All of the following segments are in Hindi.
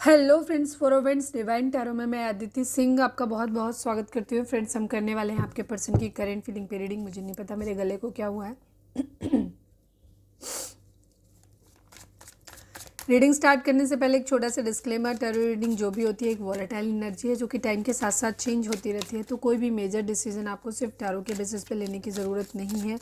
Hello friends, for friends divine tarot में मैं अदिति सिंह आपका बहुत बहुत स्वागत करती हूँ। फ्रेंड्स, हम करने वाले हैं आपके पर्सन की करेंट फीलिंग पे रीडिंग। मुझे नहीं पता मेरे गले को क्या हुआ है। रीडिंग स्टार्ट करने से पहले एक छोटा सा डिस्क्लेमर, टैरो रीडिंग जो भी होती है एक वॉलेटाइल एनर्जी है जो कि टाइम के साथ साथ चेंज होती रहती है। तो कोई भी मेजर डिसीजन आपको सिर्फ टैरो के बेसिस पे लेने की ज़रूरत नहीं है।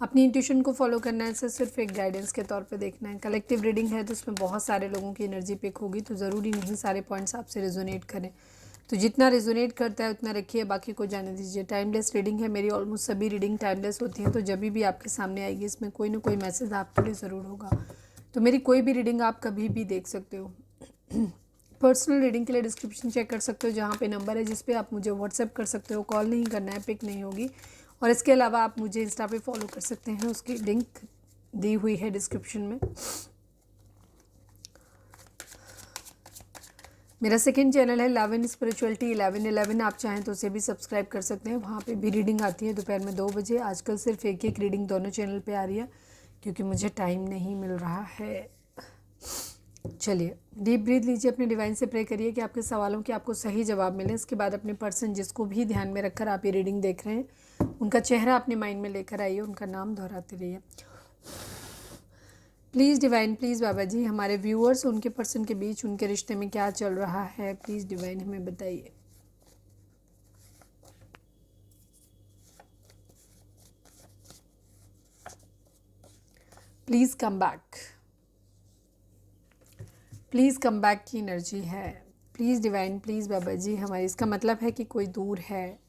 अपनी इंट्यूशन को फॉलो करना है, सिर्फ एक गाइडेंस के तौर पे देखना है। कलेक्टिव रीडिंग है तो उसमें बहुत सारे लोगों की एनर्जी पिक होगी, तो ज़रूरी नहीं सारे पॉइंट्स आपसे रेजोनेट करें। तो जितना रेजोनेट करता है उतना रखिए, बाकी को जाने दीजिए। टाइमलेस रीडिंग है, मेरी ऑलमोस्ट सभी रीडिंग टाइमलेस होती हैं। तो जब भी आपके सामने आएगी इसमें कोई ना कोई मैसेज आपके लिए ज़रूर होगा। तो मेरी कोई भी रीडिंग आप कभी भी देख सकते हो। पर्सनल रीडिंग के लिए डिस्क्रिप्शन चेक कर सकते हो, जहाँ पे नंबर है जिस पे आप मुझे व्हाट्सएप कर सकते हो। कॉल नहीं करना है, पिक नहीं होगी। और इसके अलावा आप मुझे इंस्टा पे फॉलो कर सकते हैं, उसकी लिंक दी हुई है डिस्क्रिप्शन में। मेरा सेकंड चैनल है लव एंड स्पिरिचुअलिटी 1111, आप चाहें तो उसे भी सब्सक्राइब कर सकते हैं। वहाँ पे भी रीडिंग आती है दोपहर में 2 बजे। आजकल सिर्फ एक एक रीडिंग दोनों चैनल पे आ रही है क्योंकि मुझे टाइम नहीं मिल रहा है। चलिए, डीप ब्रीथ लीजिए, अपने डिवाइन से प्रे करिए कि आपके सवालों के आपको सही जवाब मिले। इसके बाद अपने पर्सन जिसको भी ध्यान में रखकर आप ये रीडिंग देख रहे हैं उनका चेहरा अपने माइंड में लेकर आइए, उनका नाम दोहराते रहिए। प्लीज़ डिवाइन, प्लीज़ बाबा जी, हमारे व्यूअर्स उनके पर्सन के बीच उनके रिश्ते में क्या चल रहा है, प्लीज़ डिवाइन हमें बताइए। Please come back, please come back की एनर्जी है। प्लीज़ डिवाइन, प्लीज़ बाबा जी, हमारे इसका मतलब है कि कोई दूर है।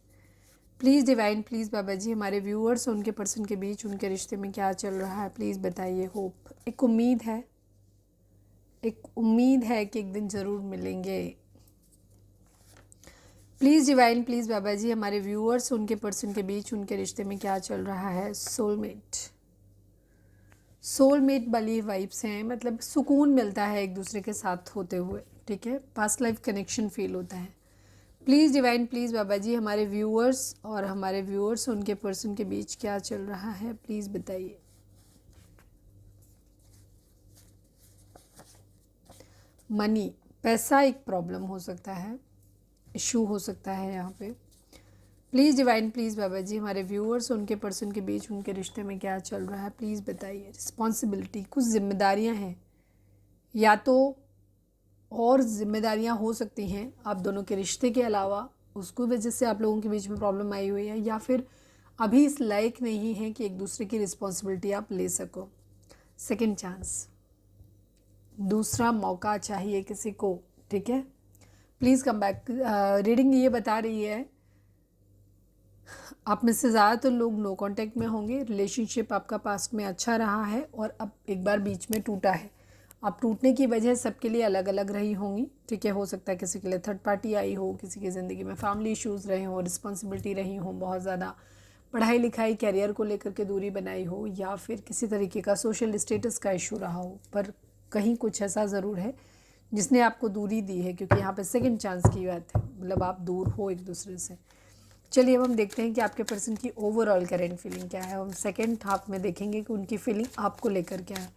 प्लीज़ डिवाइन, प्लीज़ बाबा जी, हमारे व्यूअर्स उनके पर्सन के बीच उनके रिश्ते में क्या चल रहा है, प्लीज़ बताइए। होप, एक उम्मीद है, एक उम्मीद है कि एक दिन ज़रूर मिलेंगे। प्लीज़ डिवाइन, प्लीज़ बाबा जी, हमारे व्यूअर्स उनके पर्सन के बीच उनके रिश्ते में क्या चल रहा है। सोलमेट, सोलमेट वाली वाइब्स हैं, मतलब सुकून मिलता है एक दूसरे के साथ होते हुए, ठीक है। पास्ट लाइफ कनेक्शन फील होता है। प्लीज़ डिवाइन, प्लीज़ बाबा जी, हमारे व्यूअर्स उनके पर्सन के बीच क्या चल रहा है, प्लीज़ बताइए। मनी, पैसा एक प्रॉब्लम हो सकता है, इशू हो सकता है यहाँ पे। प्लीज़ डिवाइन, प्लीज़ बाबा जी, हमारे व्यूअर्स उनके पर्सन के बीच उनके रिश्ते में क्या चल रहा है, प्लीज़ बताइए। रिस्पॉन्सिबिलिटी, कुछ जिम्मेदारियाँ हैं, या तो और जिम्मेदारियाँ हो सकती हैं आप दोनों के रिश्ते के अलावा, उसकी वजह से आप लोगों के बीच में प्रॉब्लम आई हुई है, या फिर अभी इस लायक नहीं है कि एक दूसरे की रिस्पॉन्सिबिलिटी आप ले सको। सेकंड चांस, दूसरा मौका चाहिए किसी को, ठीक है। Please come back. रीडिंग ये बता रही है आप में से ज़्यादातर लोग नो कांटेक्ट में होंगे। रिलेशनशिप आपका पास्ट में अच्छा रहा है और अब एक बार बीच में टूटा है। अब टूटने की वजह सबके लिए अलग अलग रही होंगी, ठीक है। हो सकता है किसी के लिए थर्ड पार्टी आई हो, किसी की ज़िंदगी में फैमिली इश्यूज़ रहे हों, रिस्पॉन्सिबिलिटी रही हो बहुत ज़्यादा, पढ़ाई लिखाई कैरियर को लेकर के दूरी बनाई हो, या फिर किसी तरीके का सोशल स्टेटस का इशू रहा हो। पर कहीं कुछ ऐसा ज़रूर है जिसने आपको दूरी दी है, क्योंकि यहाँ पे सेकंड चांस की बात है, मतलब आप दूर हो एक दूसरे से। चलिए अब हम देखते हैं कि आपके पर्सन की ओवरऑल करेंट फीलिंग क्या है। हम सेकंड हाफ में देखेंगे कि उनकी फीलिंग आपको लेकर क्या है।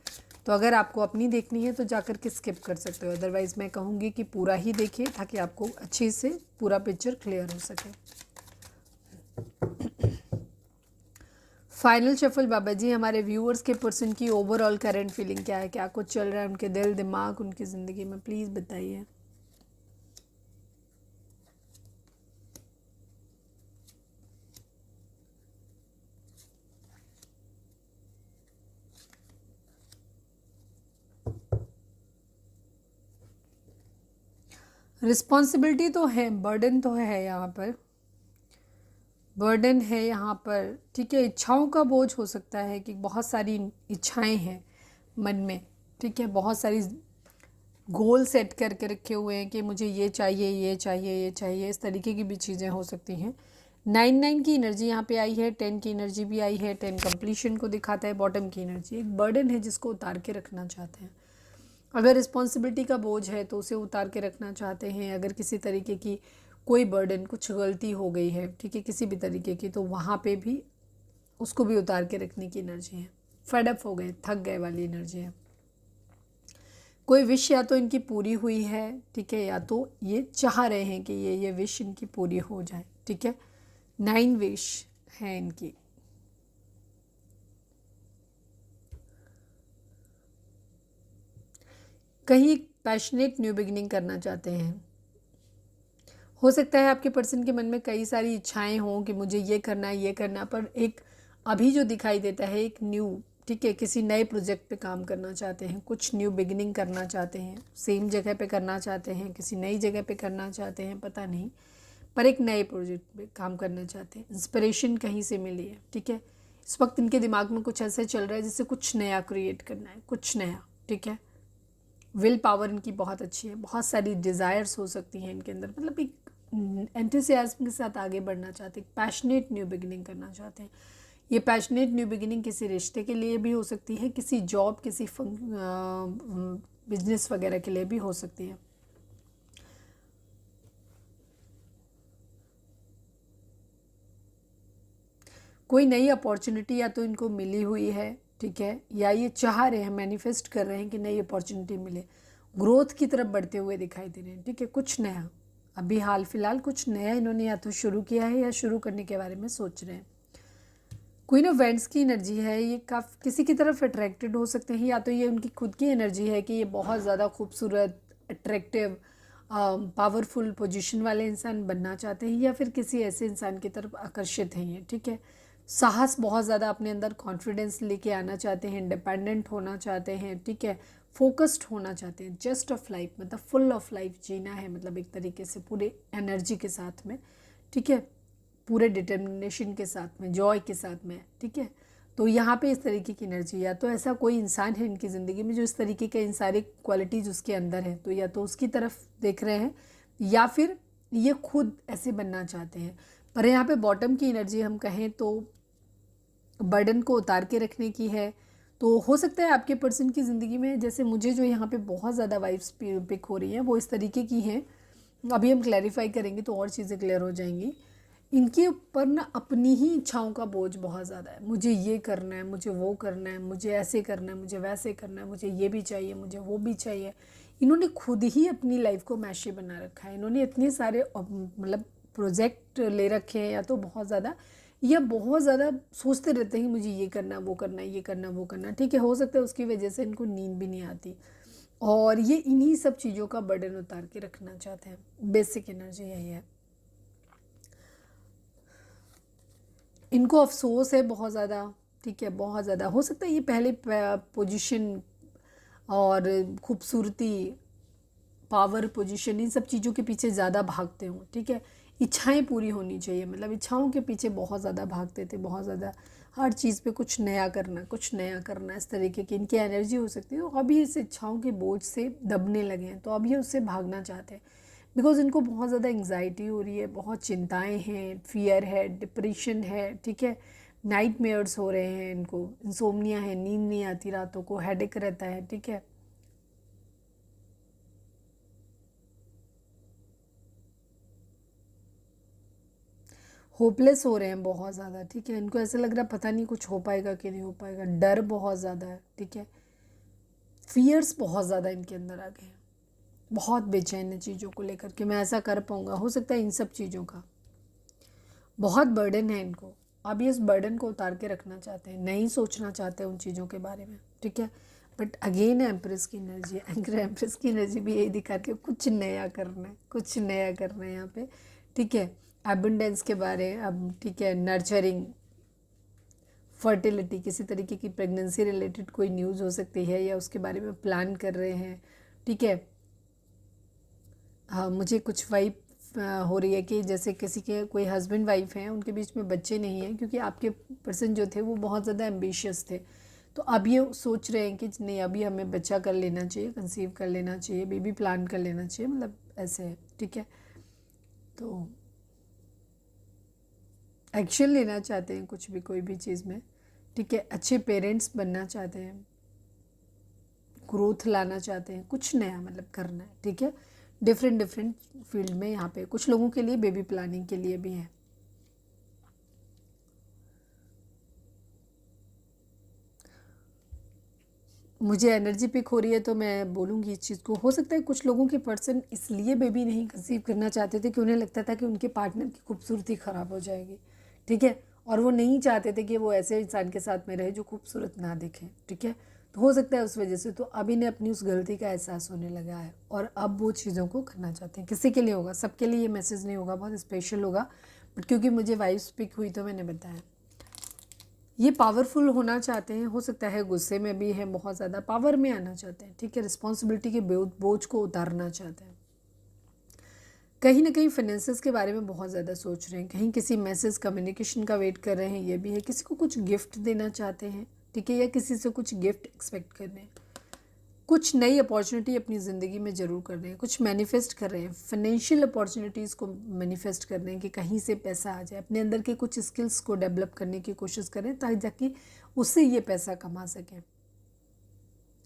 तो अगर आपको अपनी देखनी है तो जाकर के स्किप कर सकते हो, अदरवाइज़ मैं कहूँगी कि पूरा ही देखिए ताकि आपको अच्छे से पूरा पिक्चर क्लियर हो सके। फाइनल शफल बाबा जी, हमारे व्यूअर्स के पर्सन की ओवरऑल करंट फीलिंग क्या है, क्या कुछ चल रहा है उनके दिल दिमाग उनकी ज़िंदगी में, प्लीज़ बताइए। रिस्पॉन्सिबिलिटी तो है, बर्डन तो है यहाँ पर, बर्डन है यहाँ पर, ठीक है। इच्छाओं का बोझ हो सकता है कि बहुत सारी इच्छाएं हैं मन में, ठीक है। बहुत सारी गोल सेट करके रखे हुए हैं कि मुझे ये चाहिए ये चाहिए ये चाहिए, इस तरीके की भी चीज़ें हो सकती हैं। 9 की एनर्जी यहाँ पे आई है, 10 की एनर्जी भी आई है। 10 कंप्लीशन को दिखाता है, बॉटम की एनर्जी एक बर्डन है जिसको उतार के रखना चाहते हैं। अगर रिस्पॉन्सिबिलिटी का बोझ है तो उसे उतार के रखना चाहते हैं। अगर किसी तरीके की कोई बर्डन, कुछ गलती हो गई है, ठीक है, किसी भी तरीके की, तो वहाँ पे भी उसको भी उतार के रखने की एनर्जी है। फेड अप हो गए, थक गए वाली एनर्जी है। कोई विश या तो इनकी पूरी हुई है, ठीक है, या तो ये चाह रहे हैं कि ये विश इनकी पूरी हो जाए, ठीक है। 9 विश है इनकी। कहीं पैशनेट न्यू बिगिनिंग करना चाहते हैं। हो सकता है आपके पर्सन के मन में कई सारी इच्छाएं हों कि मुझे ये करना है, ये करना, पर एक अभी जो दिखाई देता है एक न्यू, ठीक है, किसी नए प्रोजेक्ट पे काम करना चाहते हैं, कुछ न्यू बिगिनिंग करना चाहते हैं, सेम जगह पे करना चाहते हैं, किसी नई जगह पे करना चाहते हैं, पता नहीं, पर एक नए प्रोजेक्ट पे काम करना चाहते हैं। इंस्पिरेशन कहीं से मिली है, ठीक है। इस वक्त इनके दिमाग में कुछ ऐसे चल रहा है जिससे कुछ नया क्रिएट करना है, कुछ नया, ठीक है। विल पावर इनकी बहुत अच्छी है, बहुत सारी डिज़ायर्स हो सकती हैं इनके अंदर, मतलब एक एंथुसियाज्म के साथ आगे बढ़ना चाहते हैं, पैशनेट न्यू बिगिनिंग करना चाहते हैं। ये पैशनेट न्यू बिगिनिंग किसी रिश्ते के लिए भी हो सकती है, किसी जॉब, किसी बिजनेस वगैरह के लिए भी हो सकती है। कोई नई अपॉर्चुनिटी या तो इनको मिली हुई है, ठीक है, या ये चाह रहे हैं, मैनिफेस्ट कर रहे हैं कि नई अपॉर्चुनिटी मिले, ग्रोथ की तरफ बढ़ते हुए दिखाई दे रहे हैं, ठीक है। कुछ नया अभी हाल फिलहाल कुछ नया इन्होंने या तो शुरू किया है या शुरू करने के बारे में सोच रहे हैं। क्वीन ऑफ वैंड्स की एनर्जी है, ये किसी की तरफ अट्रैक्टेड हो सकते हैं, या तो ये उनकी खुद की एनर्जी है कि ये बहुत ज़्यादा खूबसूरत, अट्रैक्टिव, पावरफुल पोजीशन वाले इंसान बनना चाहते हैं, या फिर किसी ऐसे इंसान की तरफ आकर्षित हैं ये, ठीक है। साहस बहुत ज़्यादा अपने अंदर, कॉन्फिडेंस लेके आना चाहते हैं, इंडिपेंडेंट होना चाहते हैं, ठीक है, फोकस्ड होना चाहते हैं, जस्ट ऑफ लाइफ, मतलब फुल ऑफ लाइफ जीना है, मतलब एक तरीके से पूरे एनर्जी के साथ में, ठीक है, पूरे डिटर्मिनेशन के साथ में, जॉय के साथ में, ठीक है। तो यहाँ पे इस तरीके की एनर्जी, या तो ऐसा कोई इंसान है इनकी ज़िंदगी में जो इस तरीके के इन सारी क्वालिटीज़ उसके अंदर है, तो या तो उसकी तरफ देख रहे हैं या फिर ये खुद ऐसे बनना चाहते हैं। पर यहाँ पे बॉटम की एनर्जी हम कहें तो बर्डन को उतार के रखने की है। तो हो सकता है आपके पर्सन की ज़िंदगी में, जैसे मुझे जो यहाँ पे बहुत ज़्यादा वाइब्स पिक हो रही हैं वो इस तरीके की हैं, अभी हम क्लैरिफाई करेंगे तो और चीज़ें क्लियर हो जाएंगी। इनके ऊपर ना अपनी ही इच्छाओं का बोझ बहुत ज़्यादा है, मुझे ये करना है, मुझे वो करना है, मुझे ऐसे करना है, मुझे वैसे करना है, मुझे ये भी चाहिए, मुझे वो भी चाहिए। इन्होंने खुद ही अपनी लाइफ को मैशी बना रखा है, इन्होंने इतने सारे मतलब प्रोजेक्ट ले रखे हैं, या तो बहुत ज़्यादा, या बहुत ज़्यादा सोचते रहते हैं कि मुझे ये करना, वो करना, ये करना, वो करना, ठीक है। हो सकता है उसकी वजह से इनको नींद भी नहीं आती, और ये इन्हीं सब चीज़ों का बर्डन उतार के रखना चाहते हैं। बेसिक एनर्जी यही है। इनको अफसोस है बहुत ज़्यादा, ठीक है, बहुत ज़्यादा। हो सकता है ये पहले पोजीशन और खूबसूरती, पावर, पोजीशन, इन सब चीज़ों के पीछे ज़्यादा भागते हों, ठीक है। इच्छाएं पूरी होनी चाहिए, मतलब इच्छाओं के पीछे बहुत ज़्यादा भागते थे, बहुत ज़्यादा, हर चीज़ पे कुछ नया करना, कुछ नया करना, इस तरीके की इनकी एनर्जी हो सकती है। तो अभी इस इच्छाओं के बोझ से दबने लगे हैं, तो अब ये उससे भागना चाहते हैं, बिकॉज इनको बहुत ज़्यादा एंग्जाइटी हो रही है, बहुत चिंताएं हैं, फियर है, डिप्रेशन है, ठीक है, नाइटमेयर्स हो रहे हैं इनको, इंसोम्निया है, नींद नहीं आती रातों को, हेडेक रहता है, ठीक है। होपलेस हो रहे हैं बहुत ज़्यादा, ठीक है। इनको ऐसा लग रहा है पता नहीं कुछ हो पाएगा कि नहीं हो पाएगा, डर बहुत ज़्यादा है, ठीक है। फियर्स बहुत ज़्यादा इनके अंदर आ गए हैं, बहुत बेचैन है चीज़ों को लेकर कि मैं ऐसा कर पाऊँगा। हो सकता है इन सब चीज़ों का बहुत बर्डन है इनको, अब ये इस बर्डन को उतार के रखना चाहते हैं, नहीं सोचना चाहते उन चीज़ों के बारे में, ठीक है। बट अगेन एम्प्रेस की एनर्जी, एंकर एम्प्रेस की एनर्जी भी यही दिखा के कुछ नया करना है, कुछ नया करना है यहाँ पे, ठीक है। एबंडेंस के बारे, अब ठीक है, नर्चरिंग, फर्टिलिटी, किसी तरीके की प्रेगनेंसी रिलेटेड कोई न्यूज़ हो सकती है, या उसके बारे में प्लान कर रहे हैं, ठीक है। हाँ, मुझे कुछ वाइब हो रही है कि जैसे किसी के कोई हस्बैंड वाइफ हैं, उनके बीच में बच्चे नहीं हैं, क्योंकि आपके पर्सन जो थे वो बहुत ज़्यादा एम्बिशियस थे, तो अब ये सोच रहे हैं कि नहीं, अभी हमें बच्चा कर लेना चाहिए, कंसीव कर लेना चाहिए, बेबी प्लान कर लेना चाहिए, मतलब ऐसे है, ठीक है। तो एक्शन लेना चाहते हैं कुछ भी, कोई भी चीज़ में, ठीक है। अच्छे पेरेंट्स बनना चाहते हैं, ग्रोथ लाना चाहते हैं, कुछ नया मतलब करना है, ठीक है। डिफरेंट डिफरेंट फील्ड में, यहाँ पे कुछ लोगों के लिए बेबी प्लानिंग के लिए भी है। मुझे एनर्जी पिक हो रही है तो मैं बोलूँगी इस चीज़ को। हो सकता है कुछ लोगों के पर्सन इसलिए बेबी नहीं कंसीव करना चाहते थे कि उन्हें लगता था कि उनके पार्टनर की खूबसूरती ख़राब हो जाएगी, ठीक है, और वो नहीं चाहते थे कि वो ऐसे इंसान के साथ में रहे जो खूबसूरत ना दिखे, ठीक है। तो हो सकता है उस वजह से तो अब इन्हें अपनी उस गलती का एहसास होने लगा है और अब वो चीज़ों को करना चाहते हैं। किसी के लिए होगा, सबके लिए ये मैसेज नहीं होगा, बहुत स्पेशल होगा, बट क्योंकि मुझे वाइब्स पिक हुई तो मैंने बताया। ये पावरफुल होना चाहते हैं, हो सकता है गुस्से में भी है, बहुत ज़्यादा पावर में आना चाहते हैं, ठीक है, रिस्पॉन्सिबिलिटी के बोझ को उतारना चाहते हैं। कहीं ना कहीं फाइनेंसेस के बारे में बहुत ज़्यादा सोच रहे हैं, कहीं किसी मैसेज कम्युनिकेशन का वेट कर रहे हैं, ये भी है, किसी को कुछ गिफ्ट देना चाहते हैं, ठीक है, या किसी से कुछ गिफ्ट एक्सपेक्ट कर रहे हैं, कुछ नई अपॉर्चुनिटी अपनी ज़िंदगी में ज़रूर कर रहे हैं, कुछ मैनिफेस्ट कर रहे हैं, फाइनेंशियल अपॉर्चुनिटीज़ को मैनिफेस्ट कर रहे हैं कि कहीं से पैसा आ जाए, अपने अंदर के कुछ स्किल्स को डेवलप करने की कोशिश करें ताकि जाके उससे ये पैसा कमा सकें।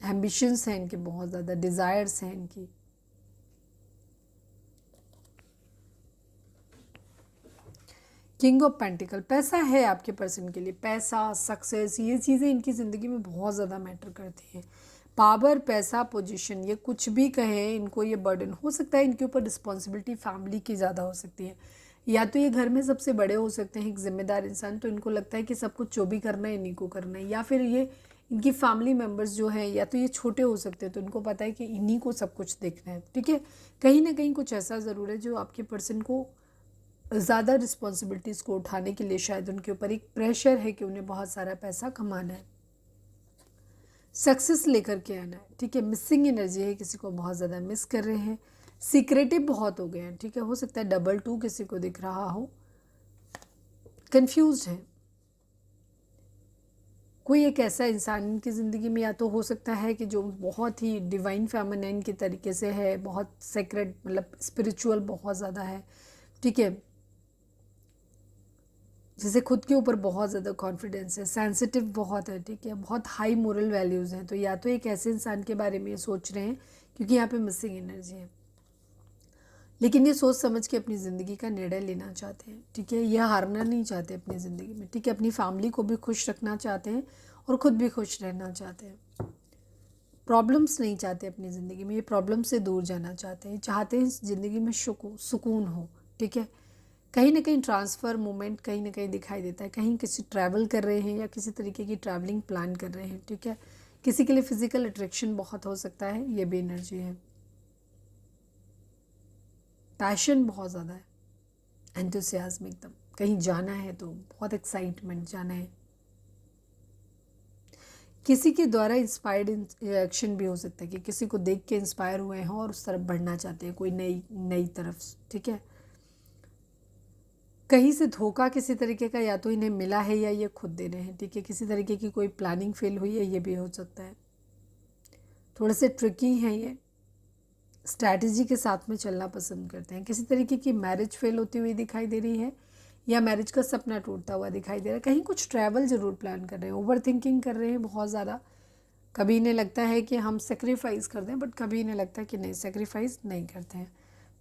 एम्बिशंस हैं इनके, बहुत ज़्यादा डिज़ायर्स हैं इनकी। किंग ऑफ पेंटिकल, पैसा है आपके पर्सन के लिए, पैसा, सक्सेस, ये चीज़ें इनकी ज़िंदगी में बहुत ज़्यादा मैटर करती हैं। पावर, पैसा, पोजीशन, ये कुछ भी कहें, इनको ये बर्डन हो सकता है, इनके ऊपर रिस्पॉन्सिबिलिटी फैमिली की ज़्यादा हो सकती है, या तो ये घर में सबसे बड़े हो सकते हैं, एक जिम्मेदार इंसान, तो इनको लगता है कि सब कुछ जो भी करना है इन्हीं को करना है, या फिर ये इनकी फैमिली मेम्बर्स जो हैं या तो ये छोटे हो सकते हैं तो इनको पता है कि इन्हीं को सब कुछ देखना है, ठीक है। कहीं ना कहीं कुछ ऐसा ज़रूर है जो आपके पर्सन को ज़्यादा रिस्पॉन्सिबिलिटीज़ को उठाने के लिए शायद उनके ऊपर एक प्रेशर है कि उन्हें बहुत सारा पैसा कमाना है, सक्सेस लेकर के आना है, ठीक है। मिसिंग एनर्जी है, किसी को बहुत ज़्यादा मिस कर रहे हैं, सीक्रेटिव बहुत हो गए हैं, ठीक है, हो सकता है 2 किसी को दिख रहा हो, कंफ्यूज्ड है। कोई एक ऐसा इंसान की ज़िंदगी में या तो हो सकता है कि जो बहुत ही डिवाइन फेमिनाइन के तरीके से है, बहुत सेक्रेट, मतलब स्पिरिचुअल बहुत ज़्यादा है, ठीक है, जैसे खुद के ऊपर बहुत ज़्यादा कॉन्फिडेंस है, सेंसिटिव बहुत है, ठीक है, बहुत हाई मोरल वैल्यूज़ हैं, तो या तो एक ऐसे इंसान के बारे में ये सोच रहे हैं क्योंकि यहाँ पे मिसिंग एनर्जी है, लेकिन ये सोच समझ के अपनी ज़िंदगी का निर्णय लेना चाहते हैं, ठीक है, यह हारना नहीं चाहते अपनी ज़िंदगी में, ठीक है, अपनी फैमिली को भी खुश रखना चाहते हैं और ख़ुद भी खुश रहना चाहते हैं, प्रॉब्लम्स नहीं चाहते अपनी ज़िंदगी में, ये प्रॉब्लम से दूर जाना चाहते हैं ज़िंदगी में सुकून हो, ठीक है। कहीं ना कहीं ट्रांसफ़र मूवमेंट कहीं ना कहीं दिखाई देता है, कहीं किसी ट्रैवल कर रहे हैं या किसी तरीके की ट्रैवलिंग प्लान कर रहे हैं, ठीक है, किसी के लिए फिजिकल अट्रैक्शन बहुत हो सकता है, ये भी एनर्जी है। पैशन बहुत ज़्यादा है, एंथुसियाज्म एकदम, कहीं जाना है तो बहुत एक्साइटमेंट, जाना है। किसी के द्वारा इंस्पायर्ड एक्शन भी हो सकता है कि किसी को देख के इंस्पायर हुए हैं और उस तरफ बढ़ना चाहते हैं, कोई नई नई तरफ, ठीक है। कहीं से धोखा किसी तरीके का या तो इन्हें मिला है या ये खुद दे रहे हैं, ठीक है, किसी तरीके की कोई प्लानिंग फेल हुई है, ये भी हो सकता है। थोड़े से ट्रिकी हैं ये, स्ट्रैटेजी के साथ में चलना पसंद करते हैं, किसी तरीके की मैरिज फेल होती हुई दिखाई दे रही है या मैरिज का सपना टूटता हुआ दिखाई दे रहा है, कहीं कुछ ट्रैवल ज़रूर प्लान कर रहे हैं, ओवर थिंकिंग कर रहे हैं बहुत ज़्यादा, कभी इन्हें लगता है कि हम सेक्रीफाइस कर दें, बट कभी इन्हें लगता है कि नहीं, सेक्रीफाइस नहीं करते हैं।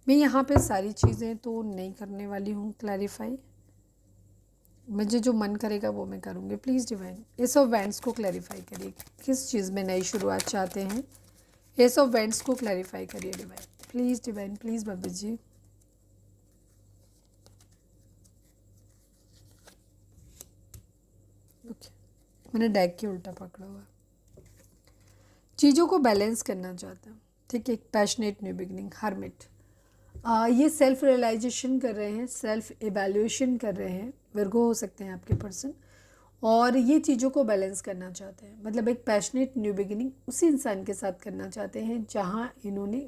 मैं यहाँ पे सारी चीज़ें तो नहीं करने वाली हूँ क्लैरिफाई, मुझे जो मन करेगा वो मैं करूँगी। Please divine ace of wands को क्लैरिफाई करिए, किस चीज़ में नई शुरुआत चाहते हैं, एस ऑफ वैंड्स को क्लैरिफाई करिए divine, please divine, please Baba ji. Okay, मैंने डेक के उल्टा पकड़ा हुआ, चीज़ों को बैलेंस करना चाहता हूँ, ठीक है, एक पैशनेट न्यू बिगनिंग, हर्मिट, ये सेल्फ रियलाइजेशन कर रहे हैं, सेल्फ एवेल्यूएशन कर रहे हैं, वर्गो हो सकते हैं आपके पर्सन, और ये चीज़ों को बैलेंस करना चाहते हैं, मतलब एक पैशनेट न्यू बिगिनिंग उसी इंसान के साथ करना चाहते हैं जहाँ इन्होंने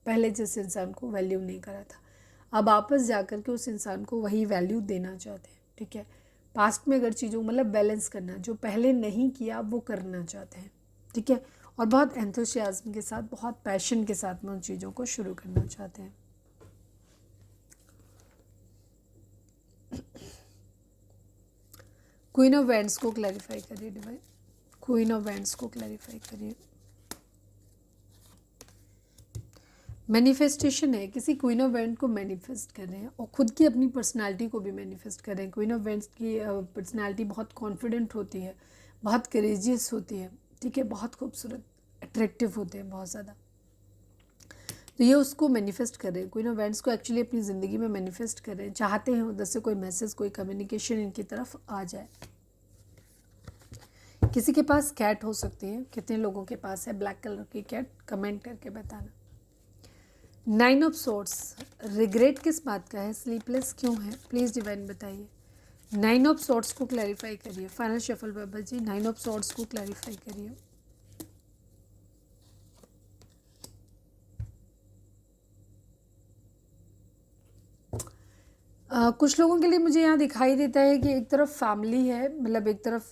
पहले जिस इंसान को वैल्यू नहीं करा था, अब वापस जाकर के उस इंसान को वही वैल्यू देना चाहते हैं, ठीक है। पास्ट में अगर चीज़ों मतलब बैलेंस करना, जो पहले नहीं किया वो करना चाहते हैं, ठीक है, और बहुत एंथुसियाज्म के साथ, बहुत पैशन के साथ में उन चीज़ों को शुरू करना चाहते हैं। क्वीन ऑफ वैंड्स को क्लैरिफाई करिए डिवाइन, क्वीन ऑफ वैंड्स को क्लैरिफाई करिए। मैनिफेस्टेशन है, किसी क्वीन ऑफ वैंड को मैनिफेस्ट कर रहे हैं और ख़ुद की अपनी पर्सनालिटी को भी मैनिफेस्ट कर रहे हैं। क्वीन ऑफ वैंड्स की पर्सनालिटी बहुत कॉन्फिडेंट होती है, बहुत करेजियस होती है, ठीक है, बहुत खूबसूरत, अट्रैक्टिव होते हैं बहुत ज़्यादा। तो ये उसको मैनिफेस्ट कर रहे हैं, कोई ना इवेंट्स को एक्चुअली अपनी ज़िंदगी में मैनिफेस्ट कर रहे हैं, चाहते हैं उधर से कोई मैसेज, कोई कम्युनिकेशन इनकी तरफ आ जाए। किसी के पास कैट हो सकती है, कितने लोगों के पास है ब्लैक कलर की कैट, कमेंट करके बताना। 9 ऑफ सोर्ड्स, रिग्रेट किस बात का है, स्लीपलेस क्यों है, प्लीज़ डिवाइन बताइए। 9 ऑफ सोर्ड्स को क्लैरिफाई करिए। Final shuffle Baba ji, 9 of swords को क्लैरिफाई करिए। कुछ लोगों के लिए मुझे यहाँ दिखाई देता है कि एक तरफ फैमिली है, मतलब एक तरफ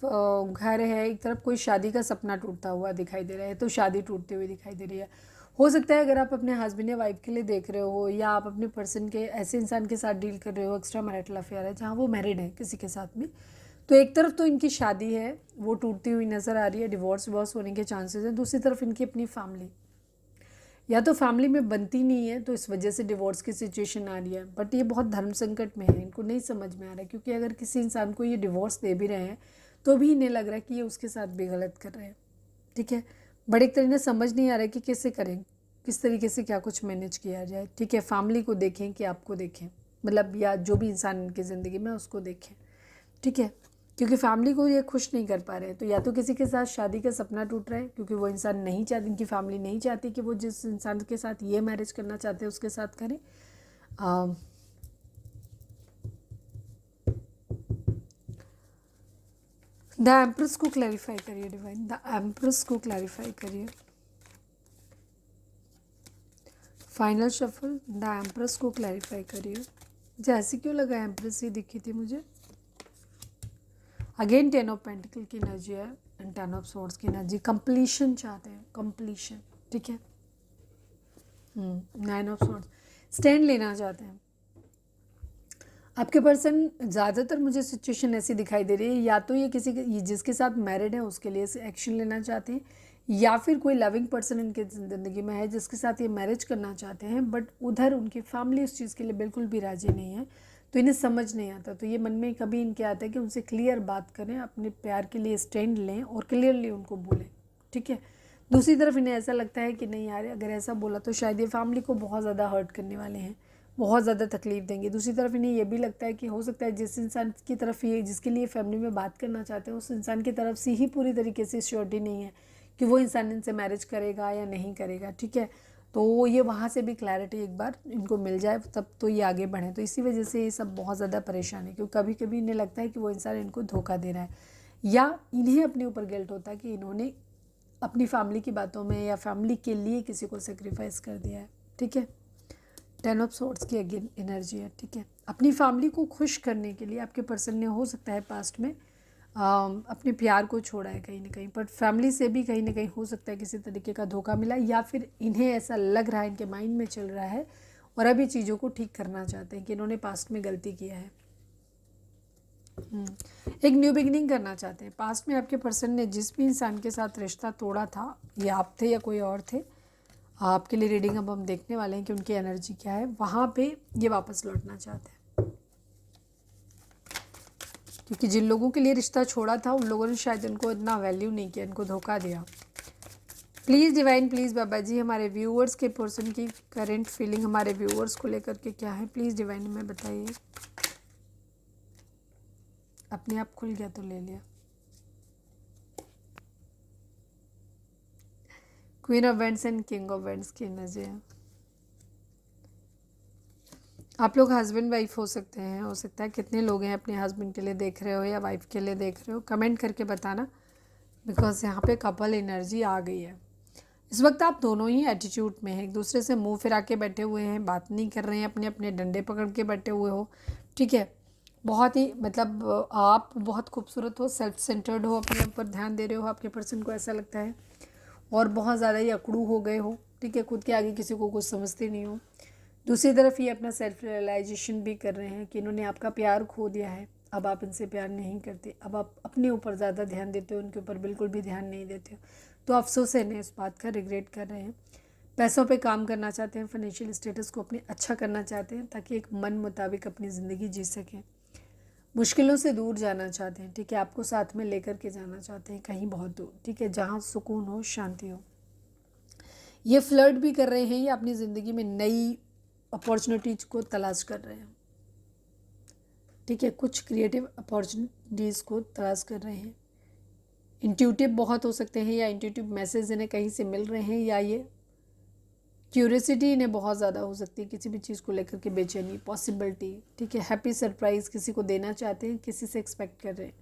घर है, एक तरफ कोई शादी का सपना टूटता हुआ दिखाई दे रहा है, तो शादी टूटते हुए दिखाई दे रही है। हो सकता है अगर आप अपने हस्बैंड या वाइफ के लिए देख रहे हो, या आप अपने पर्सन के ऐसे इंसान के साथ डील कर रहे हो, एक्स्ट्रा मैरिटल अफेयर है जहाँ वो मैरिड है किसी के साथ में, तो एक तरफ तो इनकी शादी है वो टूटती हुई नज़र आ रही है, डिवोर्स वोर्स होने के चांसेस हैं। दूसरी तरफ इनकी अपनी फैमिली, या तो फैमिली में बनती नहीं है तो इस वजह से डिवोर्स की सिचुएशन आ रही है, बट ये बहुत धर्म संकट में है, इनको नहीं समझ में आ रहा है। क्योंकि अगर किसी इंसान को ये डिवोर्स दे भी रहे हैं तो भी इन्हें लग रहा है कि ये उसके साथ भी गलत कर रहे हैं, ठीक है। बट एक तरह इन्हें समझ नहीं आ रहा है कि कैसे करें, किस तरीके से क्या कुछ मैनेज किया जाए, ठीक है। फैमिली को देखें कि आपको देखें, मतलब या जो भी इंसान इनकी ज़िंदगी में उसको देखें, ठीक है। क्योंकि फैमिली को ये खुश नहीं कर पा रहे हैं, तो या तो किसी के साथ शादी का सपना टूट रहा है क्योंकि वो इंसान नहीं चाहती, इनकी फैमिली नहीं चाहती कि वो जिस इंसान के साथ ये मैरिज करना चाहते हैं उसके साथ करें। द एम्प्रेस को क्लैरिफाई करिए डिवाइन, द एम्प्रेस को क्लैरिफाई करिए। फाइनल शफल, द एम्प्रेस को क्लैरिफाई करिए। जैसे क्यों लगा एम्प्रेस ही दिखी थी मुझे। अगेन 10 ऑफ पेंटिकल की एनर्जी है एंड 10 ऑफ सोर्ड्स की एनर्जी। कंप्लीशन चाहते हैं, कंप्लीशन, ठीक है। 9 ऑफ सोर्ड्स, स्टैंड लेना चाहते हैं आपके पर्सन। ज़्यादातर मुझे सिचुएशन ऐसी दिखाई दे रही है, या तो ये किसी के जिसके साथ मैरिड है उसके लिए एक्शन लेना चाहते हैं, या फिर कोई लविंग पर्सन इनके ज़िंदगी में है जिसके साथ ये मैरिज करना चाहते हैं, बट उधर उनकी फैमिली उस चीज़ के लिए बिल्कुल भी राज़ी नहीं है, तो इन्हें समझ नहीं आता। तो ये मन में कभी इनके आता है कि उनसे क्लियर बात करें, अपने प्यार के लिए स्टैंड लें और क्लियरली उनको बोलें, ठीक है। दूसरी तरफ इन्हें ऐसा लगता है कि नहीं यार, अगर ऐसा बोला तो शायद ये फैमिली को बहुत ज़्यादा हर्ट करने वाले हैं, बहुत ज़्यादा तकलीफ देंगे। दूसरी तरफ इन्हें यह भी लगता है कि हो सकता है जिस इंसान की तरफ ये, जिसके लिए फैमिली में बात करना चाहते हैं, उस इंसान की तरफ से ही पूरी तरीके से श्योरिटी नहीं है कि वो इंसान इनसे मैरिज करेगा या नहीं करेगा, ठीक है। तो ये वहाँ से भी क्लैरिटी एक बार इनको मिल जाए तब तो ये आगे बढ़ें। तो इसी वजह से ये सब बहुत ज़्यादा परेशान है, क्योंकि कभी कभी इन्हें लगता है कि वो इंसान इनको धोखा दे रहा है, या इन्हें अपने ऊपर गिल्ट होता है कि इन्होंने अपनी फैमिली की बातों में या फैमिली के लिए किसी को सेक्रीफाइस कर दिया है, ठीक है। 10 ऑफ सोर्ड्स की अगेन एनर्जी है, ठीक है। अपनी फैमिली को खुश करने के लिए आपके पर्सन ने हो सकता है पास्ट में अपने प्यार को छोड़ा है कहीं ना कहीं, बट फैमिली से भी कहीं ना कहीं हो सकता है किसी तरीके का धोखा मिला, या फिर इन्हें ऐसा लग रहा है, इनके माइंड में चल रहा है और अभी चीज़ों को ठीक करना चाहते हैं कि इन्होंने पास्ट में गलती किया है। एक न्यू बिगिनिंग करना चाहते हैं। पास्ट में आपके पर्सन ने जिस भी इंसान के साथ रिश्ता तोड़ा था, ये आप थे या कोई और थे, आपके लिए रीडिंग अब हम देखने वाले हैं कि उनकी एनर्जी क्या है। वहाँ पे ये वापस लौटना चाहते हैं, क्योंकि जिन लोगों के लिए रिश्ता छोड़ा था उन लोगों ने शायद इनको इतना वैल्यू नहीं किया, इनको धोखा दिया। प्लीज़ डिवाइन, प्लीज़ बाबा जी, हमारे व्यूअर्स के पर्सन की करंट फीलिंग हमारे व्यूअर्स को लेकर के क्या है, प्लीज़ डिवाइन में बताइए। अपने आप खुल गया तो ले लिया। Queen of vents and king of vents की एनर्जी है। आप लोग हस्बैंड वाइफ हो सकते हैं, हो सकता है कितने लोग हैं अपने हस्बैंड के लिए देख रहे हो या वाइफ के लिए देख रहे हो, कमेंट करके बताना, बिकॉज यहाँ पे कपल एनर्जी आ गई है। इस वक्त आप दोनों ही एटीट्यूड में हैं, एक दूसरे से मुंह फिरा के बैठे हुए हैं, बात नहीं कर रहे हैं, अपने अपने डंडे पकड़ के बैठे हुए हो, ठीक है। बहुत ही मतलब आप बहुत खूबसूरत हो, सेल्फ सेंटर्ड हो, अपने ऊपर ध्यान दे रहे हो, आपके पर्सन को ऐसा लगता है, और बहुत ज़्यादा ही अकड़ू हो गए हो, ठीक है। खुद के आगे किसी को कुछ समझते नहीं हो। दूसरी तरफ ये अपना सेल्फ रियलाइजेशन भी कर रहे हैं कि इन्होंने आपका प्यार खो दिया है, अब आप इनसे प्यार नहीं करते, अब आप अपने ऊपर ज़्यादा ध्यान देते हो, उनके ऊपर बिल्कुल भी ध्यान नहीं देते हो। तो अफसोस है, इन्हें इस बात का रिग्रेट कर रहे हैं। पैसों पे काम करना चाहते हैं, फाइनेंशियल स्टेटस को अपने अच्छा करना चाहते हैं ताकि एक मन मुताबिक अपनी ज़िंदगी जी सकें। मुश्किलों से दूर जाना चाहते हैं, ठीक है, आपको साथ में लेकर के जाना चाहते हैं कहीं बहुत दूर, ठीक है, जहाँ सुकून हो, शांति हो। ये फ्लर्ट भी कर रहे हैं या अपनी ज़िंदगी में नई अपॉर्चुनिटीज को तलाश कर रहे हैं, ठीक है, कुछ क्रिएटिव अपॉर्चुनिटीज़ को तलाश कर रहे हैं। इंट्यूटिव बहुत हो सकते हैं या इंट्यूटिव मैसेज इन्हें कहीं से मिल रहे हैं, या ये क्यूरियोसिटी इन्हें बहुत ज़्यादा हो सकती है किसी भी चीज़ को लेकर के, बेचैनी, पॉसिबिलिटी, ठीक है, हैप्पी सरप्राइज़ किसी को देना चाहते हैं, किसी से एक्सपेक्ट कर रहे हैं।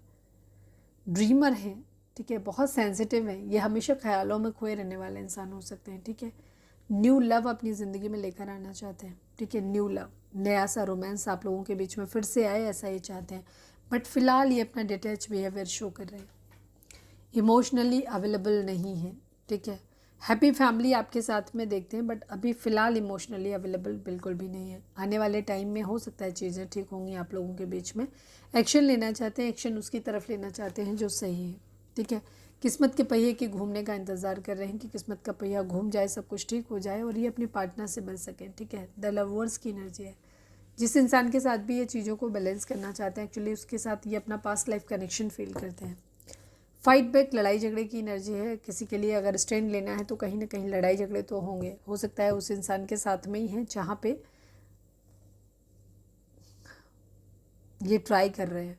ड्रीमर हैं, ठीक है, बहुत सेंसिटिव हैं, ये हमेशा ख्यालों में खोए रहने वाले इंसान हो सकते हैं, ठीक है। न्यू लव अपनी ज़िंदगी में लेकर आना चाहते हैं, ठीक है, न्यू लव, नया सा रोमांस आप लोगों के बीच में फिर से आए, ऐसा ये चाहते हैं। बट फिलहाल ये अपना डिटैच बिहेवियर शो कर रहे हैं, इमोशनली अवेलेबल नहीं है, ठीक है। हैप्पी फैमिली आपके साथ में देखते हैं, बट अभी फ़िलहाल इमोशनली अवेलेबल बिल्कुल भी नहीं है। आने वाले टाइम में हो सकता है चीज़ें ठीक होंगी आप लोगों के बीच में। एक्शन लेना चाहते हैं, एक्शन उसकी तरफ लेना चाहते हैं जो सही है, ठीक है। किस्मत के पहिए के घूमने का इंतज़ार कर रहे हैं कि किस्मत का पहिया घूम जाए, सब कुछ ठीक हो जाए और ये अपने पार्टनर से बन सकें, ठीक है। द लवर्स की एनर्जी है। जिस इंसान के साथ भी ये चीज़ों को बैलेंस करना चाहते हैं, एक्चुअली उसके साथ ये अपना पास्ट लाइफ कनेक्शन फील करते हैं। फाइट बैक, लड़ाई झगड़े की एनर्जी है। किसी के लिए अगर स्टैंड लेना है तो कहीं ना कहीं लड़ाई झगड़े तो होंगे, हो सकता है उस इंसान के साथ में ही है जहाँ पे ये ट्राई कर रहे हैं।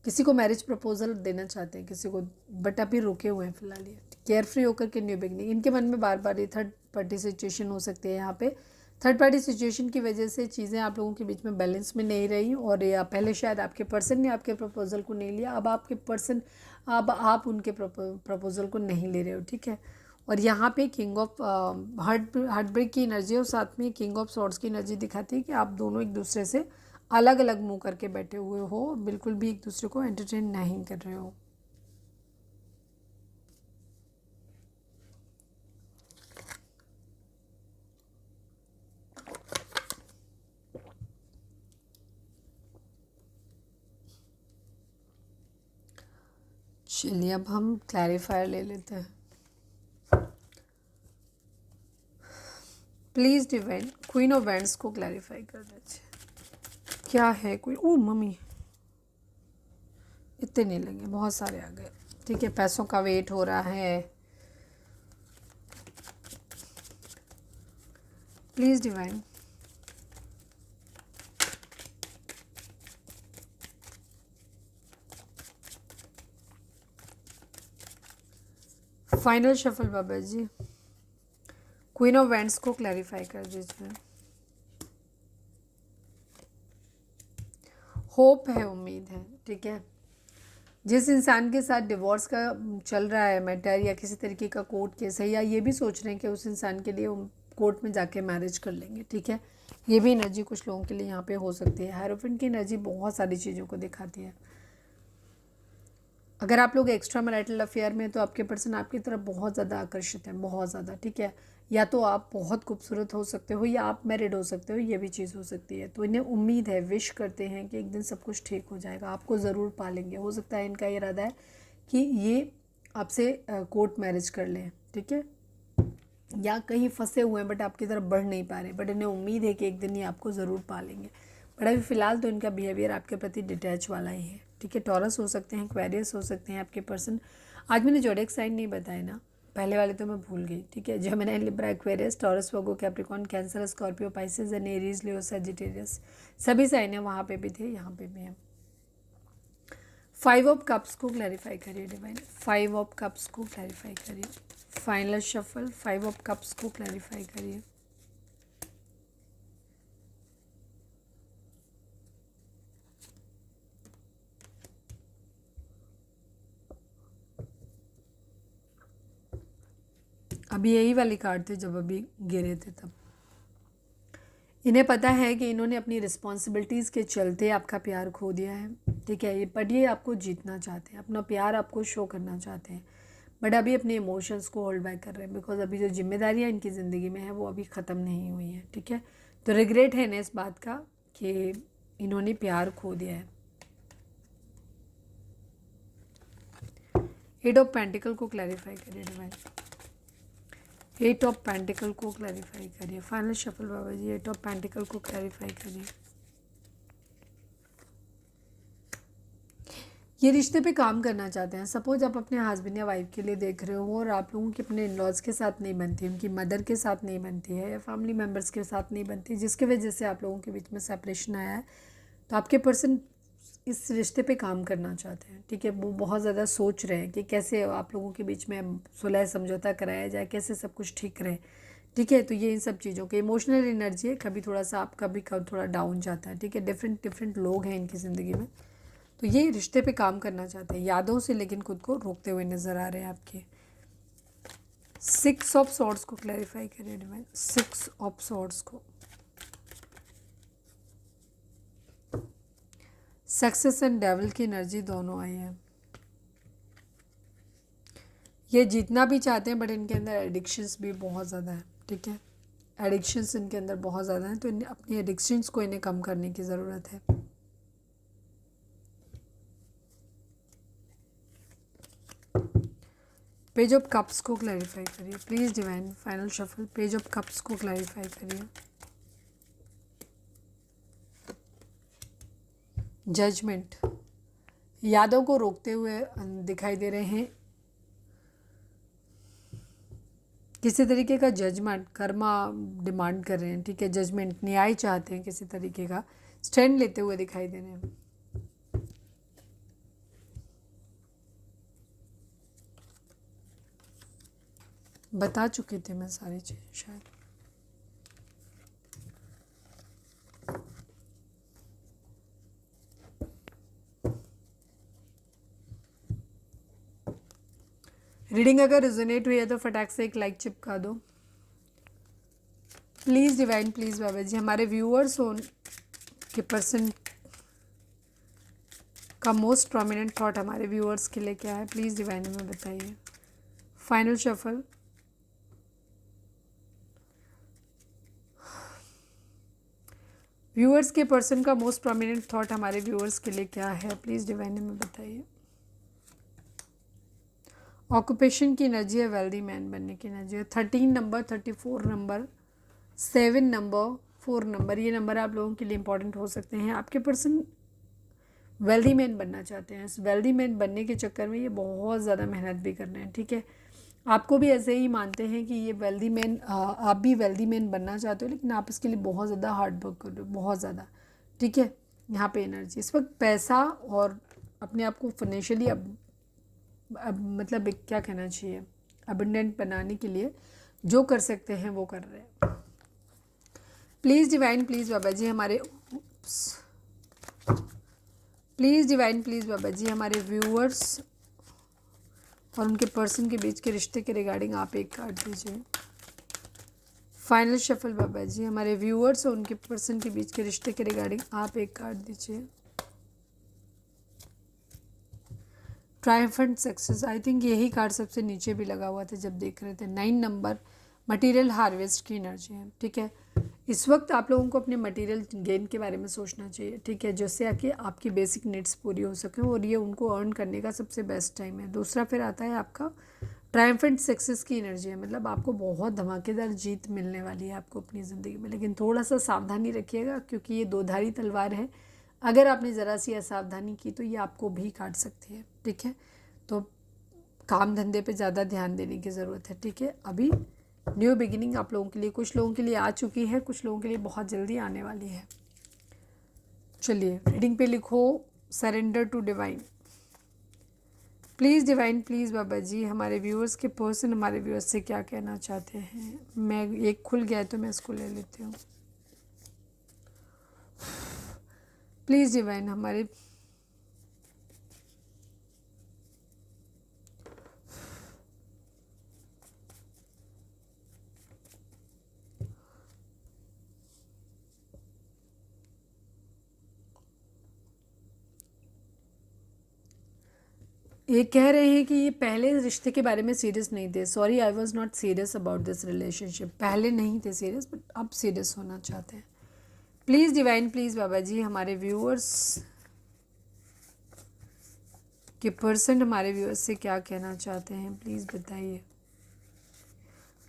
किसी को मैरिज प्रपोजल देना चाहते हैं किसी को, बट अभी रुके हुए हैं फिलहाल। ये केयर फ्री होकर के न्यू बिगनिंग, इनके मन में बार बार ये थर्ड पार्टी सिचुएशन हो सकती है। यहाँ पे थर्ड पार्टी सिचुएशन की वजह से चीज़ें आप लोगों के बीच में बैलेंस में नहीं रही, और या पहले शायद आपके पर्सन ने आपके प्रपोजल को नहीं लिया, अब आप उनके प्रपोजल को नहीं ले रहे हो, ठीक है। और यहाँ पे किंग ऑफ हार्ट ब्रेक की एनर्जी और साथ में किंग ऑफ सॉर्ड्स की एनर्जी दिखाती है कि आप दोनों एक दूसरे से अलग अलग मुंह करके बैठे हुए हो, बिल्कुल भी एक दूसरे को एंटरटेन नहीं कर रहे हो। चलिए अब हम क्लैरिफायर ले लेते हैं। Please divine queen of wands को क्लैरिफाई कर दीजिए, क्या है कोई। ओ मम्मी, इतने नहीं लगे, बहुत सारे आ गए, ठीक है। पैसों का वेट हो रहा है, please divine final shuffle Baba ji, queen of wands को क्लैरिफाई कर दीजिए। होप है, उम्मीद है, ठीक है। जिस इंसान के साथ डिवोर्स का चल रहा है मैटर, या किसी तरीके का कोर्ट केस है, या ये भी सोच रहे हैं कि उस इंसान के लिए कोर्ट में जाके मैरिज कर लेंगे, ठीक है। ये भी एनर्जी कुछ लोगों के लिए यहाँ पे हो सकती है। हायरोफेंट की एनर्जी बहुत सारी चीज़ों को दिखाती है। अगर आप लोग एक्स्ट्रा मैरिटल अफेयर में, तो आपके पर्सन आपकी तरफ बहुत ज़्यादा आकर्षित है, बहुत ज़्यादा, ठीक है। या तो आप बहुत खूबसूरत हो सकते हो, या आप मैरिड हो सकते हो, ये भी चीज़ हो सकती है। तो इन्हें उम्मीद है, विश करते हैं कि एक दिन सब कुछ ठीक हो जाएगा, आपको ज़रूर पालेंगे। हो सकता है इनका इरादा है कि ये आपसे कोर्ट मैरिज कर लें, ठीक है, या कहीं फंसे हुए हैं बट आपकी तरफ बढ़ नहीं पा रहे, बट इन्हें उम्मीद है कि एक दिन ये आपको ज़रूर पालेंगे। बट अभी फ़िलहाल तो इनका बिहेवियर आपके प्रति डिटैच वाला ही है, ठीक है। टॉरस हो सकते हैं, एक्वेरियस हो सकते हैं आपके पर्सन। आज मैंने ज़ोडिएक साइन नहीं बताए ना, पहले वाले तो मैं भूल गई, ठीक है। Gemini, Libra, Aquarius, taurus, Virgo, Capricorn, cancer, Scorpio, Pisces and Aries, Leo, Sagittarius, सभी साइन है, वहाँ पे भी थे, यहाँ पे भी हैं। 5 ऑफ कप्स को क्लैरिफाई करिए डिवाइन, 5 ऑफ कप्स को क्लैरिफाई करिए। फाइनल शफल, 5 ऑफ कप्स को क्लैरिफाई करिए। अभी यही वाली कार्ड थे जब अभी गिरे थे तब। इन्हें पता है कि इन्होंने अपनी रिस्पॉन्सिबिलिटीज़ के चलते आपका प्यार खो दिया है, ठीक है। बट ये आपको जीतना चाहते हैं, अपना प्यार आपको शो करना चाहते हैं, बट अभी अपने इमोशंस को होल्ड बैक कर रहे हैं, बिकॉज अभी जो जिम्मेदारियाँ इनकी ज़िंदगी में है वो अभी ख़त्म नहीं हुई हैं, ठीक है। तो रिग्रेट है इन्हें इस बात का कि इन्होंने प्यार खो दिया है। 8 ऑफ पेंटिकल को क्लैरिफाई करिए डिवाइन, 8 ऑफ पेंटिकल को क्लैरिफाई करिए। Final shuffle Baba ji, 8 of pentacle को क्लैरिफाई करिए। ये रिश्ते पे काम करना चाहते हैं। सपोज आप अपने हस्बैंड या वाइफ के लिए देख रहे हो और आप लोगों की अपने इन लॉज के साथ नहीं बनती, उनकी मदर के साथ नहीं बनती है या फैमिली मेम्बर्स के साथ नहीं बनती, जिसकी वजह से आप लोगों के बीच में सेपरेशन आया है। तो आपके पर्सन इस रिश्ते पे काम करना चाहते हैं, ठीक है। वो बहुत ज़्यादा सोच रहे हैं कि कैसे आप लोगों के बीच में सुलह समझौता कराया जाए, कैसे सब कुछ ठीक रहे, ठीक है। तो ये इन सब चीज़ों की इमोशनल एनर्जी है, कभी थोड़ा सा आप कभी थोड़ा डाउन जाता है, ठीक है। डिफरेंट डिफरेंट लोग हैं इनकी ज़िंदगी में, तो ये रिश्ते पे काम करना चाहते हैं यादों से, लेकिन खुद को रोकते हुए नज़र आ रहे हैं आपके। 6 ऑफ सॉर्ड्स को क्लैरिफाई करिए डिवाइन, 6 ऑफ सॉर्ड्स को। सक्सेस एंड डेविल की एनर्जी दोनों आई है। ये जीतना भी चाहते हैं बट इनके अंदर एडिक्शंस भी बहुत ज़्यादा है, ठीक है। एडिक्शंस इनके अंदर बहुत ज़्यादा हैं, तो इन्हें अपनी एडिक्शंस को इन्हें कम करने की ज़रूरत है। पेज ऑफ कप्स को क्लैरिफाई करिए please divine, final shuffle. Page of cups को क्लैरिफाई करिए। जजमेंट यादों को रोकते हुए दिखाई दे रहे हैं। किसी तरीके का जजमेंट कर्मा डिमांड कर रहे हैं, ठीक है। जजमेंट न्याय चाहते हैं, किसी तरीके का स्टैंड लेते हुए दिखाई दे रहे हैं। बता चुकी थी मैं सारी चीज़ें शायद। रीडिंग अगर रिजोनेट हुई है तो फटाक से एक लाइक चिपका दो प्लीज़ डिवाइन, प्लीज़ बाबा जी। हमारे व्यूअर्स हो के पर्सन का मोस्ट प्रोमिनेंट थॉट हमारे व्यूअर्स के लिए क्या है, प्लीज़ डिवाइन हमें बताइए। Final shuffle. व्यूअर्स के पर्सन का मोस्ट प्रोमिनेंट थॉट हमारे व्यूअर्स के लिए क्या है, प्लीज़ डिवाइन हमें बताइए। ऑक्यूपेशन की एनर्जी है, वेल्दी मैन बनने की एनर्जी है। 13 नंबर, 34 नंबर, 7 नंबर, 4 नंबर, ये नंबर आप लोगों के लिए इंपॉर्टेंट हो सकते हैं। आपके पर्सन वेल्दी मैन बनना चाहते हैं। इस वेल्दी मैन बनने के चक्कर में ये बहुत ज़्यादा मेहनत भी कर रहे हैं, ठीक है। आपको भी ऐसे ही मानते हैं कि ये वेल्दी मैन, आप भी वेल्दी मैन बनना चाहते हो, लेकिन आप इसके लिए बहुत ज़्यादा हार्ड वर्क कर रहे हो, बहुत ज़्यादा, ठीक है। यहाँ पे एनर्जी इस वक्त पैसा और अपने आप को फाइनेंशियली अब मतलब क्या कहना चाहिए, अबंडेंट बनाने के लिए जो कर सकते हैं वो कर रहे हैं। प्लीज़ डिवाइन, प्लीज़ बाबा जी हमारे, प्लीज़ डिवाइन, प्लीज़ बाबा जी हमारे व्यूअर्स और उनके पर्सन के बीच के रिश्ते के रिगार्डिंग आप एक कार्ड दीजिए। फाइनल शफल बाबा जी हमारे व्यूअर्स और उनके पर्सन के बीच के रिश्ते के रिगार्डिंग आप एक कार्ड दीजिए। ट्रायम्फेंट सक्सेस, आई थिंक यही कार्ड सबसे नीचे भी लगा हुआ था जब देख रहे थे। 9 नंबर, मटेरियल हार्वेस्ट की एनर्जी है, ठीक है। इस वक्त आप लोगों को अपने मटेरियल गेन के बारे में सोचना चाहिए, ठीक है, जिससे कि आपकी बेसिक नीड्स पूरी हो सकें, और ये उनको अर्न करने का सबसे बेस्ट टाइम है। दूसरा फिर आता है आपका ट्रायम्फेंट सक्सेस की एनर्जी है, मतलब आपको बहुत धमाकेदार जीत मिलने वाली है आपको अपनी ज़िंदगी में, लेकिन थोड़ा सा सावधानी रखिएगा क्योंकि ये 2 धारी तलवार है। अगर आपने ज़रा सी असावधानी की तो ये आपको भी काट सकती है, ठीक है। तो काम धंधे पे ज़्यादा ध्यान देने की ज़रूरत है, ठीक है। अभी न्यू बिगिनिंग आप लोगों के लिए, कुछ लोगों के लिए आ चुकी है, कुछ लोगों के लिए बहुत जल्दी आने वाली है। चलिए रीडिंग पे लिखो surrender to divine. Please divine, please बाबा जी हमारे व्यूअर्स के पर्सन हमारे व्यूअर्स से क्या कहना चाहते हैं। मैं एक खुल गया है तो मैं इसको ले लेती हूँ। प्लीज़ डिवाइन हमारे ये कह रहे हैं कि ये पहले रिश्ते के बारे में सीरियस नहीं थे। Sorry, I was not serious about this relationship. पहले नहीं थे सीरियस बट अब सीरियस होना चाहते हैं। प्लीज़ डिवाइन, प्लीज़ बाबा जी हमारे व्यूअर्स के पर्सन हमारे व्यूअर्स से क्या कहना चाहते हैं, प्लीज़ बताइए।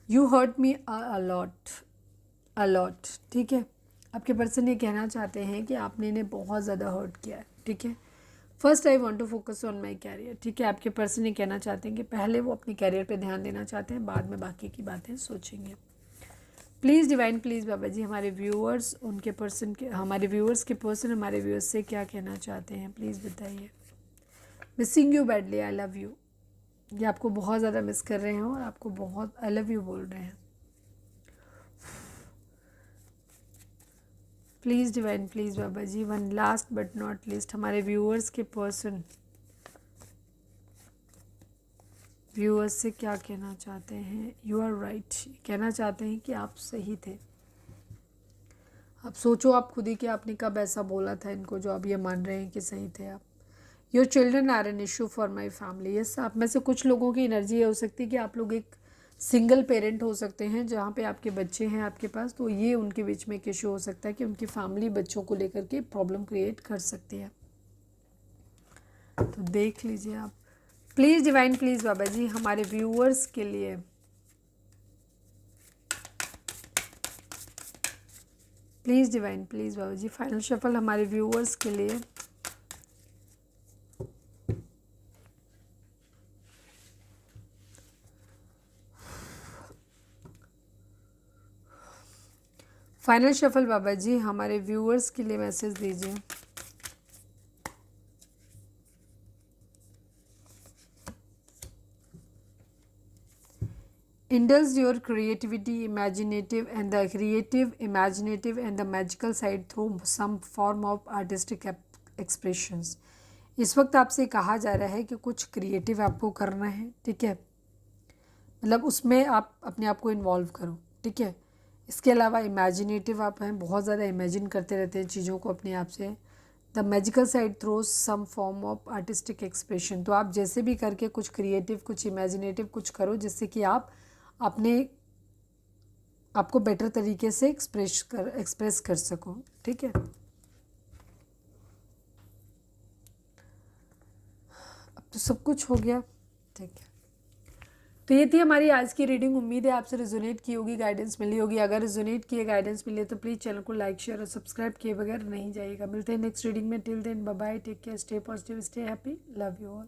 You hurt me a lot, ठीक है। आपके पर्सन ये कहना चाहते हैं कि आपने इन्हें बहुत ज़्यादा हर्ट किया है, ठीक है। First I want to focus on my career, ठीक है। आपके पर्सन ये कहना चाहते हैं कि पहले वो अपने कैरियर पे ध्यान देना चाहते हैं, बाद में बाकी की बातें सोचेंगे। प्लीज़ डिवाइन, प्लीज़ बाबा जी, हमारे व्यूअर्स उनके पर्सन के, हमारे व्यूअर्स के पर्सन हमारे व्यूअर्स से क्या कहना चाहते हैं, प्लीज़ बताइए। Missing you badly, I love you, ये आपको बहुत ज़्यादा मिस कर रहे हैं और आपको बहुत आई लव यू बोल रहे हैं। Please divine, please Baba ji, one last but not least, हमारे व्यूअर्स के पर्सन व्यूअर्स से क्या कहना चाहते हैं। यू आर राइट, कहना चाहते हैं कि आप सही थे। आप सोचो आप खुद ही कि आपने कब ऐसा बोला था इनको जो अब ये मान रहे हैं कि सही थे आप। Your children are an issue for my family, yes. आप में से कुछ लोगों की एनर्जी ये हो सकती है कि आप लोग एक सिंगल पेरेंट हो सकते हैं जहाँ पे आपके बच्चे हैं आपके पास, तो ये उनके बीच में एक इशू हो सकता है कि उनकी फैमिली बच्चों को लेकर के प्रॉब्लम क्रिएट कर सकती है। तो देख लीजिए आप। प्लीज़ डिवाइन, प्लीज़ बाबा जी, हमारे व्यूअर्स के लिए please divine, please Baba ji, final shuffle हमारे व्यूअर्स के लिए। फाइनल शफल बाबा जी, हमारे व्यूअर्स के लिए मैसेज दीजिए। Indulge your creativity, imaginative and the magical side through some form of artistic expressions. इस वक्त आपसे कहा जा रहा है कि कुछ क्रिएटिव आपको करना है, ठीक है। मतलब उसमें आप अपने आप को इन्वॉल्व करो, ठीक है। इसके अलावा इमेजिनेटिव आप हैं, बहुत ज़्यादा इमेजिन करते रहते हैं चीज़ों को अपने आप से। The magical side throws some form of artistic expression, तो आप जैसे भी करके कुछ क्रिएटिव, कुछ इमेजिनेटिव कुछ करो जिससे कि आप अपने आपको बेटर तरीके से एक्सप्रेस कर सको, ठीक है। अब तो सब कुछ हो गया, ठीक है। तो ये थी हमारी आज की रीडिंग। उम्मीद है आपसे रिजोनेट की होगी, गाइडेंस मिली होगी। अगर रिजोनेट किए, गाइडेंस मिले तो प्लीज़ चैनल को लाइक शेयर और सब्सक्राइब किए बगैर नहीं जाइएगा। मिलते हैं नेक्स्ट रीडिंग में। Till then bye bye, take care, stay positive, stay happy, love you all.